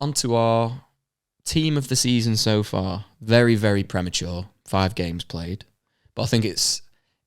onto our team of the season so far. Very, very premature. 5 games played. But I think it's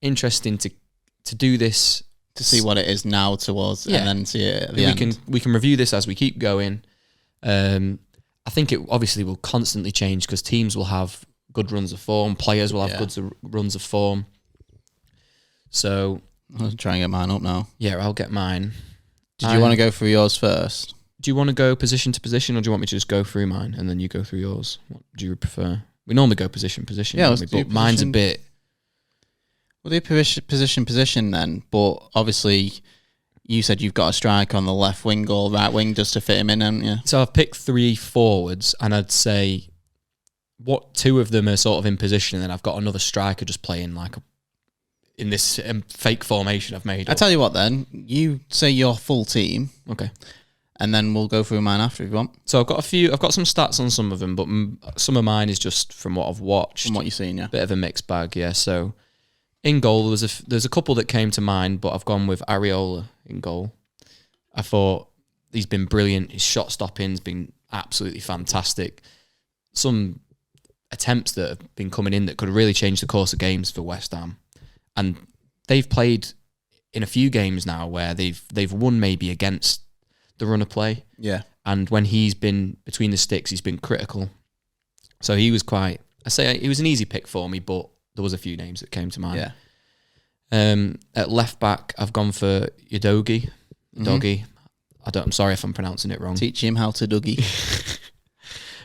interesting to do this. To see what it is now towards, and then see it at the end. We can review this as we keep going. I think it obviously will constantly change because teams will have good runs of form. Players will have good runs of form. So I'll try and get mine up now. Yeah, I'll get mine. Did you want to go through yours first? Do you want to go position to position, or do you want me to just go through mine and then you go through yours? What do you prefer? We normally go position, yeah, don't we? But mine's a bit... We'll do position then, but obviously you said you've got a striker on the left wing or right wing just to fit him in, haven't you? So I've picked 3 forwards, and I'd say 2 of them are sort of in position, and then I've got another striker just playing like in this fake formation I've made. I tell you what then, you say your full team. Okay. And then we'll go through mine after if you want. So I've got some stats on some of them, but some of mine is just from what I've watched. From what you've seen, yeah. Bit of a mixed bag, yeah. So in goal, there's a couple that came to mind, but I've gone with Areola in goal. I thought he's been brilliant. His shot stopping's been absolutely fantastic. Some attempts that have been coming in that could really change the course of games for West Ham. And they've played in a few games now where they've won maybe against the run of play. Yeah. And when he's been between the sticks, he's been critical. So he was he was an easy pick for me, but there was a few names that came to mind. Yeah. At left back, I've gone for Udogie. Udogie. I'm sorry if I'm pronouncing it wrong. Teach him how to Dougie.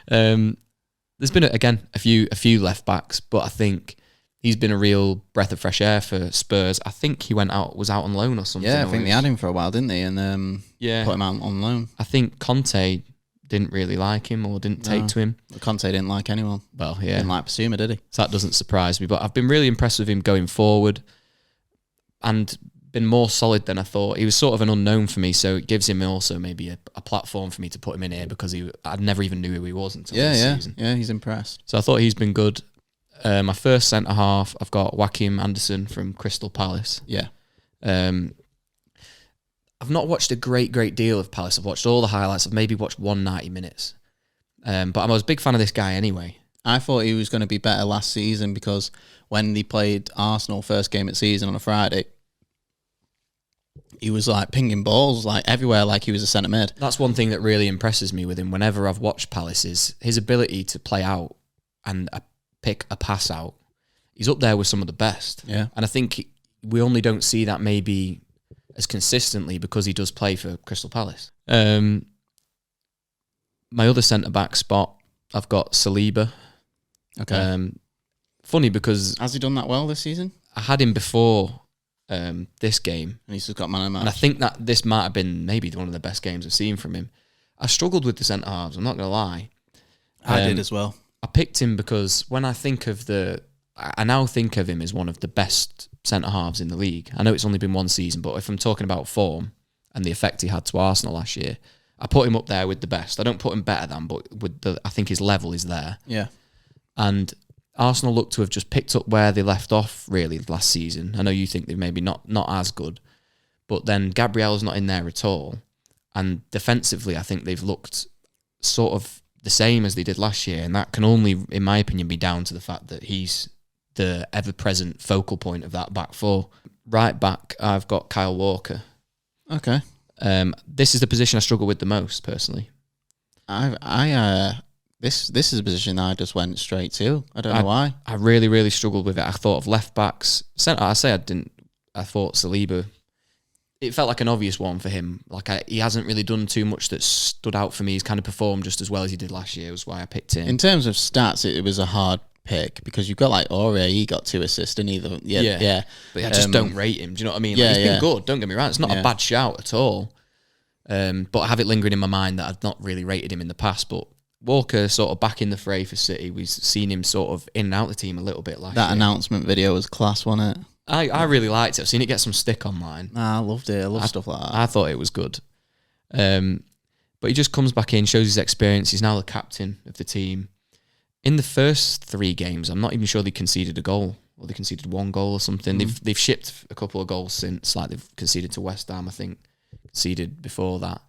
There's been a few left backs, but I think he's been a real breath of fresh air for Spurs. I think he was out on loan or something. Yeah, I think they had him for a while, didn't they? And put him out on loan. I think Conte didn't really like him or didn't take to him. Conte didn't like anyone. Well, yeah. Didn't like Basuma, did he? So that doesn't surprise me. But I've been really impressed with him going forward and been more solid than I thought. He was sort of an unknown for me, so it gives him also maybe a platform for me to put him in here because I never even knew who he was until this season. Yeah, he's impressed. So I thought he's been good. My first centre-half, I've got Joachim Anderson from Crystal Palace. Yeah. I've not watched a great deal of Palace. I've watched all the highlights. I've maybe watched 190 minutes. But I was a big fan of this guy anyway. I thought he was going to be better last season because when he played Arsenal first game of the season on a Friday, he was like pinging balls like everywhere like he was a centre mid. That's one thing that really impresses me with him whenever I've watched Palace is his ability to play out and pick a pass out. He's up there with some of the best. Yeah. And I think we only don't see that maybe as consistently because he does play for Crystal Palace. My other centre-back spot, I've got Saliba. Okay. Funny because... Has he done that well this season? I had him before this game. And he's just got man of the match. And I think that this might have been maybe one of the best games I've seen from him. I struggled with the centre-halves, I'm not going to lie. I did as well. I picked him because when I think of I now think of him as one of the best centre-halves in the league. I know it's only been one season, but if I'm talking about form and the effect he had to Arsenal last year, I put him up there with the best. I don't put him better than, but I think his level is there. Yeah. And Arsenal look to have just picked up where they left off really last season. I know you think they're maybe not as good, but then Gabriel's not in there at all. And defensively, I think they've looked sort of the same as they did last year, and that can only, in my opinion, be down to the fact that he's the ever-present focal point of that back four. Right back, I've got Kyle Walker. Okay. This is the position I struggle with the most, personally. This is a position I just went straight to. I don't know why. I really, really struggled with it. I thought of left backs. Centre, I thought Saliba. It felt like an obvious one for him. He hasn't really done too much that stood out for me. He's kind of performed just as well as he did last year, was why I picked him. In terms of stats, it was a hard pick because you've got like Aurier, he got 2 assists and either. Yeah. But I just don't rate him. Do you know what I mean? Yeah, he's been good, don't get me wrong. It's not a bad shout at all. But I have it lingering in my mind that I'd not really rated him in the past. But Walker sort of back in the fray for City. We've seen him sort of in and out the team a little bit last year. That announcement video was class, wasn't it? I really liked it. I've seen it get some stick online. I loved it. I love stuff like that. I thought it was good. But he just comes back in, shows his experience. He's now the captain of the team. In the first 3 games, I'm not even sure they conceded a goal, or they conceded 1 goal or something. They've shipped a couple of goals since, like they've conceded to West Ham, I think, conceded before that.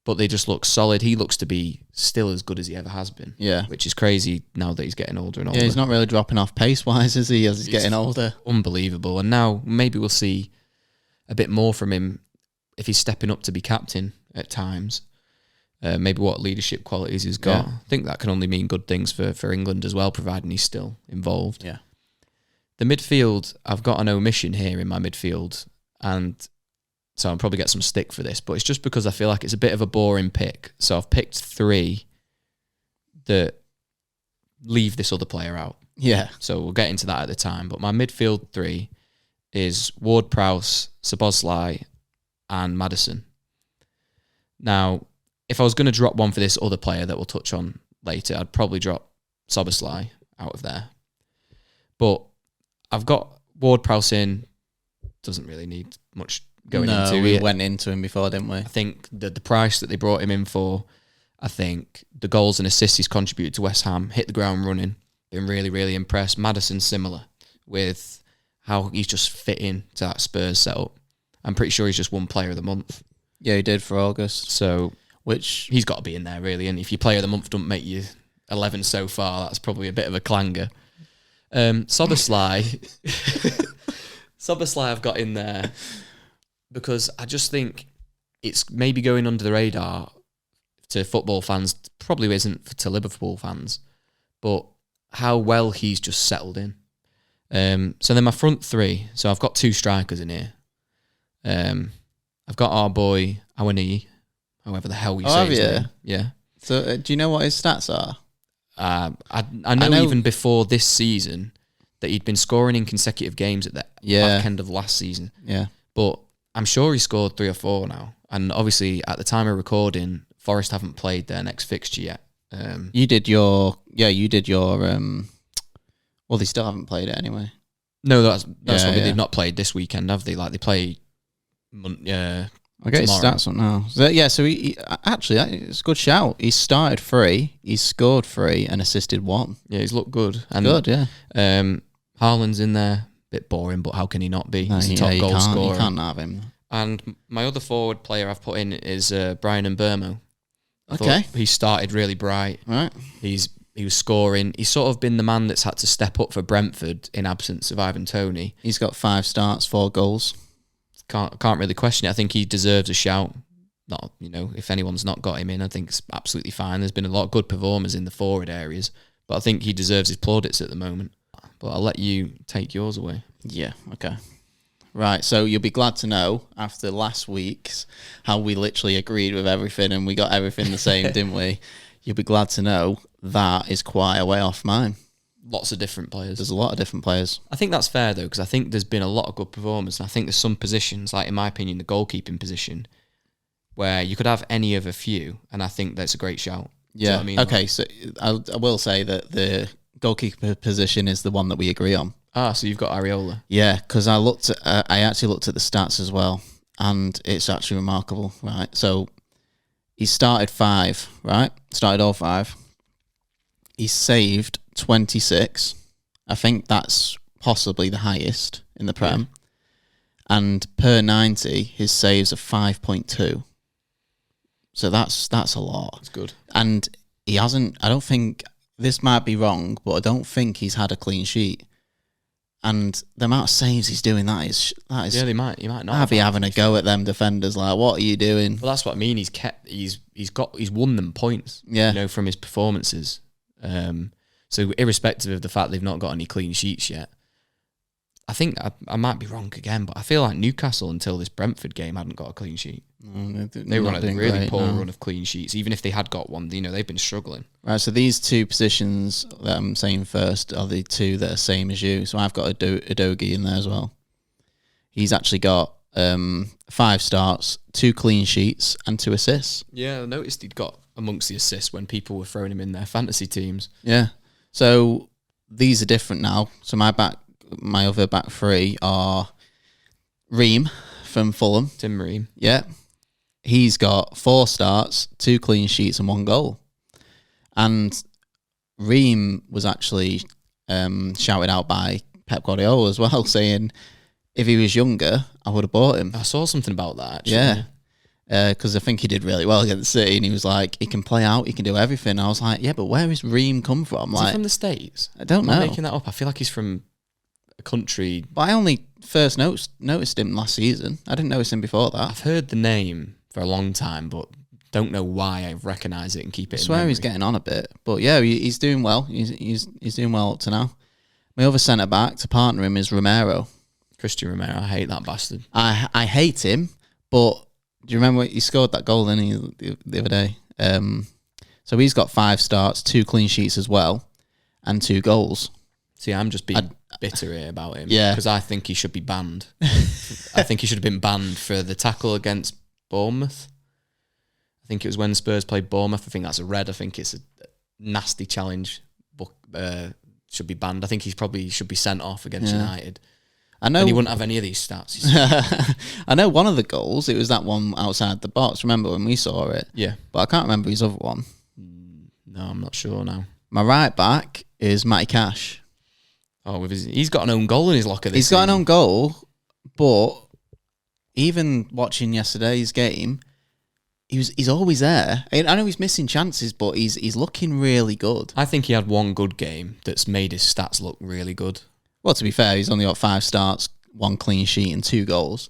but they just look solid. He looks to be still as good as he ever has been. Yeah. Which is crazy now that he's getting older and older. Yeah, he's not really dropping off pace-wise, is he, as he's getting older? Unbelievable. And now maybe we'll see a bit more from him if he's stepping up to be captain at times. Maybe what leadership qualities he's got. I think that can only mean good things for England as well, providing he's still involved. Yeah. The midfield, I've got an omission here in my midfield, and so I'll probably get some stick for this, but it's just because I feel like it's a bit of a boring pick. So I've picked 3 that leave this other player out. Yeah. So we'll get into that at the time. But my midfield 3 is Ward-Prowse, Szoboszlai, and Maddison. Now, if I was going to drop one for this other player that we'll touch on later, I'd probably drop Szoboszlai out of there. But I've got Ward-Prowse in. Doesn't really need much going into it. We went into him before, didn't we? I think the price that they brought him in for, I think the goals and assists he's contributed to West Ham, hit the ground running, been really, really impressed. Madison similar with how he's just fit in to that Spurs setup. I'm pretty sure he's just won Player of the Month. Yeah, he did for August. So which he's got to be in there, really. And if your Player of the Month don't make you 11 so far, that's probably a bit of a clanger. Szoboszlai I've got in there because I just think it's maybe going under the radar to football fans, probably isn't to Liverpool fans, but how well he's just settled in. So then my front 3, so I've got 2 strikers in here. I've got our boy Awani, however the hell we say his name. Yeah. So do you know what his stats are? I know even before this season that he'd been scoring in consecutive games at the back end of last season. Yeah. But I'm sure he scored 3 or 4 now. And obviously, at the time of recording, Forest haven't played their next fixture yet. You did your... well, they still haven't played it anyway. No, that's what they've not played this weekend, have they? Like, they play... I get his stats on now. So he actually, it's a good shout. He started 3, he's scored 3 and assisted 1. Yeah, he's looked good. And, good, yeah. Haaland's in there. Bit boring, but how can he not be? He's the top goal scorer. You can't have him. And my other forward player I've put in is Brian Mbeumo. Okay. He started really bright. Right. He was scoring. He's sort of been the man that's had to step up for Brentford in absence of Ivan Toney. He's got 5 starts, 4 goals. Can't really question it. I think he deserves a shout. Not, if anyone's not got him in, I think it's absolutely fine. There's been a lot of good performers in the forward areas, but I think he deserves his plaudits at the moment. But I'll let you take yours away. Yeah, okay. Right, so you'll be glad to know, after last week's, how we literally agreed with everything and we got everything the same, didn't we? You'll be glad to know that is quite a way off mine. Lots of different players. There's a lot of different players. I think that's fair, though, because I think there's been a lot of good performers, and I think there's some positions, like in my opinion, the goalkeeping position, where you could have any of a few, and I think that's a great shout. Yeah, I mean? Okay, so I will say that the goalkeeper position is the one that we agree on. So you've got Areola. Yeah, because I actually looked at the stats as well, and it's actually remarkable, right? So he started 5, right? Started all 5. He saved 26. I think that's possibly the highest in the Prem. Yeah. And per 90, his saves are 5.2. So that's a lot. That's good. And he hasn't, I don't think, this might be wrong, but I don't think he's had a clean sheet. And the amount of saves he's doing, that is yeah, he might not. I'd be having a go at them defenders. Like, what are you doing? Well, that's what I mean. He's won them points. Yeah, from his performances. So irrespective of the fact they've not got any clean sheets yet, I think I might be wrong again, but I feel like Newcastle until this Brentford game hadn't got a clean sheet. They were on a really poor run of clean sheets. Even if they had got one, they've been struggling. Right, so these 2 positions that I'm saying first are the 2 that are same as you. So I've got Udogie in there as well. He's actually got 5 starts, 2 clean sheets, and 2 assists. Yeah, I noticed he'd got amongst the assists when people were throwing him in their fantasy teams. Yeah. So these are different now. So my other back 3 are Ream from Fulham. Tim Ream. Yeah. He's got 4 starts, 2 clean sheets, and 1 goal. And Ream was actually shouted out by Pep Guardiola as well, saying if he was younger, I would have bought him. I saw something about that, actually. Yeah. because I think he did really well against City, and he was like, he can play out, he can do everything. I was like, yeah, but where is Ream come from? Is Like, he from the States? I don't Am I know. making that up? I feel like he's from a country. But I only first noticed him last season. I didn't notice him before that. I've heard the name for a long time, but don't know why I recognise it and keep it. I swear he's getting on a bit, but yeah, he's doing well. He's doing well up to now. My other centre back to partner him is Romero. Christian Romero. I hate that bastard. I hate him, but do you remember he scored that goal the other day? So he's got 5 starts, 2 clean sheets as well, and 2 goals. See, I'm just being bitter here about him. Yeah. Because I think he should be banned. I think he should have been banned for the tackle against Bournemouth. I think it was when Spurs played Bournemouth. I think that's a red. I think it's a nasty challenge. But should be banned. I think he probably should be sent off against United. I know. And he wouldn't have any of these stats. I know one of the goals, it was that one outside the box. Remember when we saw it? Yeah. But I can't remember his other one. No, I'm not sure now. My right back is Matty Cash. Oh, he's got an own goal in his locker this He's got an season. own goal, but even watching yesterday's game, he's always there. I know he's missing chances, but he's looking really good. I think he had one good game that's made his stats look really good. Well, to be fair, he's only got 5 starts, 1 clean sheet, and 2 goals.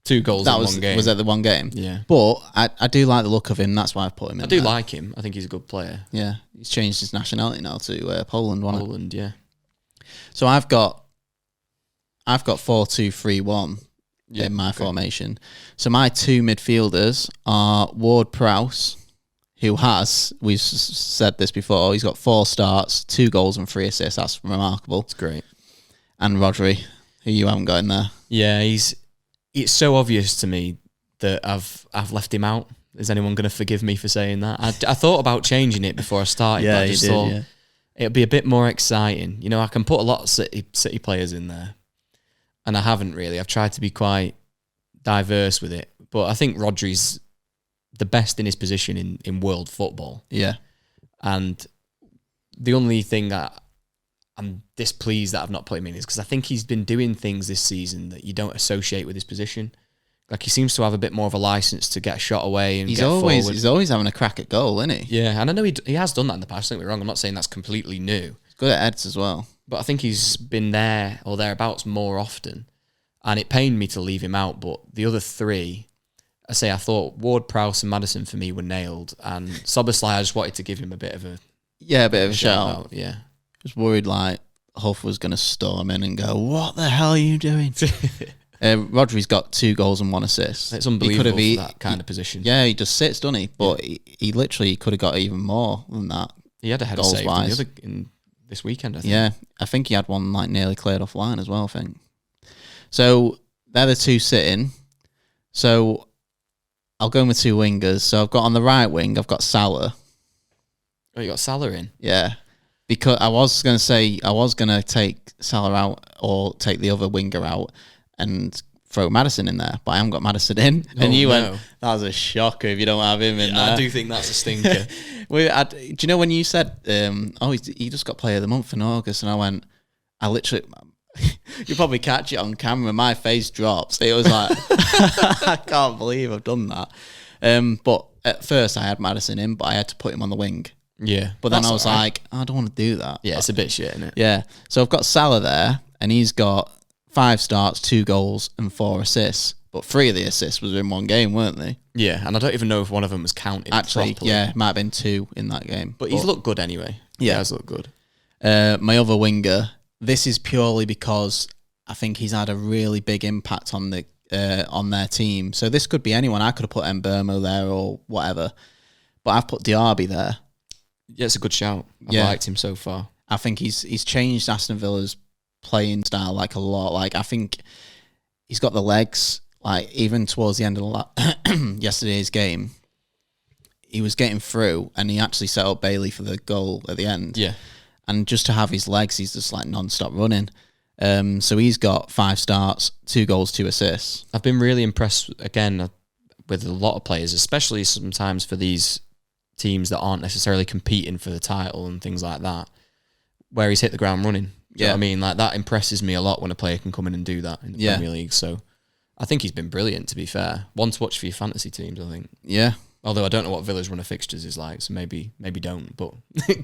2 goals in one game. Was that the one game? Yeah. But I do like the look of him. That's why I've put him in. I do there. like him. I think he's a good player. Yeah, he's changed his nationality now to Poland. Poland, yeah. So I've got 4-2-3-1 Yeah, in my okay. formation. So my 2 midfielders are Ward Prowse, who we've said this before, he's got 4 starts, 2 goals and 3 assists. That's remarkable. It's great. And Rodri, who you haven't got in there. Yeah, it's so obvious to me that I've left him out. Is anyone going to forgive me for saying that? I thought about changing it before I started, but I just thought it'd be a bit more exciting. You know, I can put a lot of City players in there, and I haven't really. I've tried to be quite diverse with it, but I think Rodri's the best in his position in world football. Yeah. And the only thing that I'm displeased that I've not put him in is because I think he's been doing things this season that you don't associate with his position. Like, he seems to have a bit more of a license to get a shot away and get forward. He's always having a crack at goal, isn't he? Yeah, and I know he has done that in the past. Don't get me wrong. I'm not saying that's completely new. He's good at heads as well. But I think he's been there or thereabouts more often. And it pained me to leave him out. But the other 3, I thought Ward, Prowse and Maddison for me were nailed. And Szoboszlai, I just wanted to give him a bit of a shout out. Yeah. Just worried like Huff was going to storm in and go, "What the hell are you doing?" Rodri's got 2 goals and 1 assist. It's unbelievable for that kind of position. Yeah, he just sits, doesn't he? But he literally could have got even more than that. He had a header save in this weekend, I think. Yeah, I think he had one like nearly cleared off line as well, I think. So they're the 2 sitting. So I'll go with 2 wingers. So I've got on the right wing, I've got Salah. Oh, you got Salah in? Yeah. Because I was going to take Salah out or take the other winger out and throw Maddison in there, but I haven't got Maddison in. And you went, that was a shocker if you don't have him in there. I do think that's a stinker. Do you know when you said, he just got player of the month in August, and I literally, you probably catch it on camera, my face drops. It was like, I can't believe I've done that. But at first I had Maddison in, but I had to put him on the wing. Yeah. But then I was like, I don't want to do that. Yeah, it's a bit shit, isn't it? Yeah. So I've got Salah there, and he's got 5 starts, 2 goals, and 4 assists. But 3 of the assists was in one game, weren't they? Yeah, and I don't even know if one of them was counted Actually, properly. yeah, might have been 2 in that game. But he's looked good anyway. Yeah. He has looked good. My other winger, this is purely because I think he's had a really big impact on their team. So this could be anyone. I could have put Mbermo there or whatever. But I've put Diaby there. Yeah, it's a good shout. I've liked him so far. I think he's changed Aston Villa's playing style like a lot. Like, I think he's got the legs. Like, even towards the end of yesterday's game, he was getting through, and he actually set up Bailey for the goal at the end. Yeah. And just to have his legs, he's just like non-stop running. So he's got 5 starts, 2 goals, 2 assists. I've been really impressed, again, with a lot of players, especially sometimes for these teams that aren't necessarily competing for the title and things like that, where he's hit the ground running. Do you know what I mean? Like, that impresses me a lot when a player can come in and do that in the Premier League. So I think he's been brilliant, to be fair. One to watch for your fantasy teams, I think. Yeah. Although I don't know what Villa's run of fixtures is like, so maybe don't. But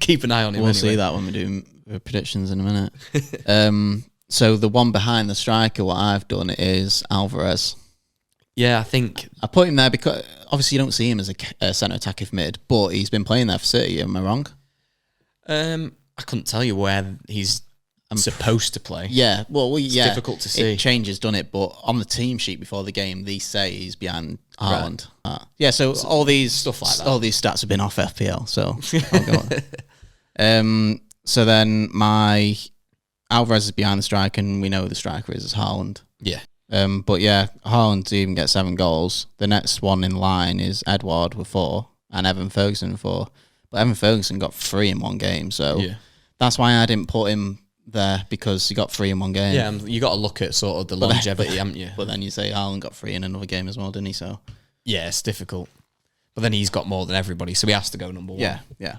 keep an eye on him. We'll anyway. see that when we do predictions in a minute. So the one behind the striker, what I've done is Alvarez. Yeah, I think I put him there because obviously you don't see him as a centre attacking mid, but he's been playing there for City. Am I wrong? I couldn't tell you where he's supposed to play. Yeah, well, It's difficult to see. It changes, doesn't it? But on the team sheet before the game, they say he's behind Haaland. Right. Yeah, so all these stuff like that. All these stats have been off FPL. So I'll go on. So then my Alvarez is behind the striker, and we know who the striker is Haaland. Yeah. But yeah, Haaland to even get 7 goals. The next one in line is Edouard with 4 and Evan Ferguson with 4. But Evan Ferguson got 3 in one game, so that's why I didn't put him there, because he got 3 in one game. Yeah, you got to look at sort of the longevity, haven't you? But then you say Haaland got 3 in another game as well, didn't he? So yeah, it's difficult. But then he's got more than everybody, so he has to go number 1. Yeah.